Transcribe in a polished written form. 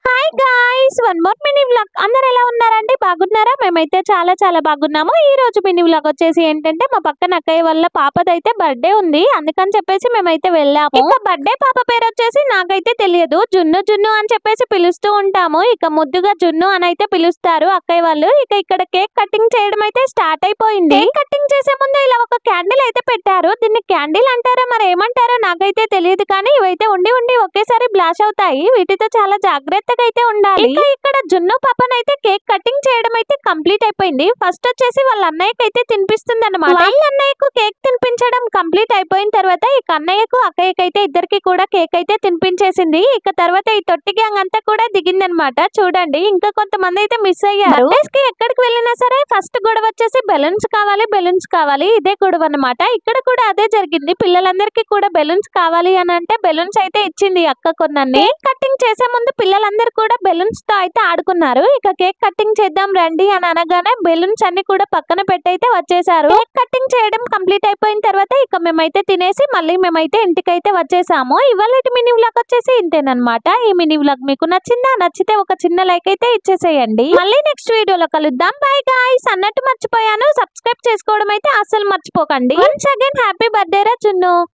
Hi guys, one more mini vlog. అందరు ఎలా ఉన్నారండి? బాగున్నారా? మేమైతే చాలా చాలా బాగున్నాము. ఈ రోజు మినీ వ్లాగ్ వచ్చేసి ఏంటంటే మా పక్కన అక్కయ్య వాళ్ళ పాపదైతే బర్త్డే ఉంది, అందుకని చెప్పేసి మేమైతే వెళ్ళాము. ఇక బర్త్డే పాప పేరు వచ్చేసి నాకైతే తెలియదు, జున్ను జున్ను అని చెప్పేసి పిలుస్తూ ఉంటాము. ఇక ముద్దుగా జున్ను అని అయితే పిలుస్తారు అక్కయ్య వాళ్ళు. ఇక ఇక్కడ కేక్ కటింగ్ చేయడం అయితే స్టార్ట్ అయిపోయింది. కేక్ కటింగ్ చేసే ముందు ఇలా ఒక క్యాండిల్ అయితే పెట్టారు. దీన్ని క్యాండిల్ అంటారా మరి ఏమంటారో నాకైతే తెలియదు, కానీ ఇవైతే ఉండి ఉండి ఒకేసారి బ్లాష్ అవుతాయి. వీటితో చాలా జాగ్రత్తగా అయితే ఉండాలి. ఇంకా ఇక్కడ జున్ను పాపనైతే కేక్ కటింగ్ చేయడం అయితే కంప్లీట్ అయిపోయింది. ఫస్ట్ వచ్చేసి వాళ్ళ అన్నయ్యకి అయితే తినిపిస్తుంది అనమాట. వాళ్ళ అన్నయ్యకు కేక్ తినిపించడం కంప్లీట్ అయిపోయిన తర్వాత ఇక అన్నయ్యకు అక్కయ్యకైతే ఇద్దరికి కూడా కేక్ అయితే తినిపించేసింది. ఇక తర్వాత ఈ తొట్టి గ్యాంగ్ అంతా కూడా దిగింది అనమాట. చూడండి, ఇంకా కొంతమంది అయితే మిస్ అయ్యారు. బర్త్డేస్ కి ఎక్కడికి వెళ్ళినా సరే ఫస్ట్ గొడవ వచ్చేసి బెలూన్స్ కావాలి, బెలూన్స్ కావాలి, ఇదే గొడవ అనమాట. ఇక్కడ కూడా అదే జరిగింది. పిల్లలందరికీ కూడా బెలూన్స్ కావాలి అని అంటే బెలూన్స్ అయితే ఇచ్చింది అక్క కొన్నన్ని. కేక్ కటింగ్ చేసే ముందు పిల్లలందరూ కూడా బెలూన్స్ తో అయితే ఆడుకున్నారు. ఇక కేక్ కటింగ్ చేద్దాం రండి అని అనగానే బెలూన్స్ అన్ని కూడా పక్కన పెట్టయితే వచ్చేసారు. కేక్ కటింగ్ చేయడం కంప్లీట్ అయిపోయిన తర్వాత ఇక మేమైతే తినేసి మళ్ళీ మేమైతే ఇంటికైతే వచ్చేసాము. ఇవాళ మినీ వ్లాగ్ వచ్చేసి ఇంతేనమాట. ఈ మినీ వ్లాగ్ మీకు నచ్చిందా? నచ్చితే ఒక చిన్న లైక్ అయితే ఇచ్చేసేయండి. మళ్ళీ నెక్స్ట్ వీడియోలో కలుద్దాం. By guys. అన్నట్టు మర్చిపోయాను, సబ్స్క్రైబ్ చేసుకోవడం అయితే అస్సలు మర్చిపోకండి. వన్స్ అగైన్ హ్యాపీ బర్త్డే రా జున్ను.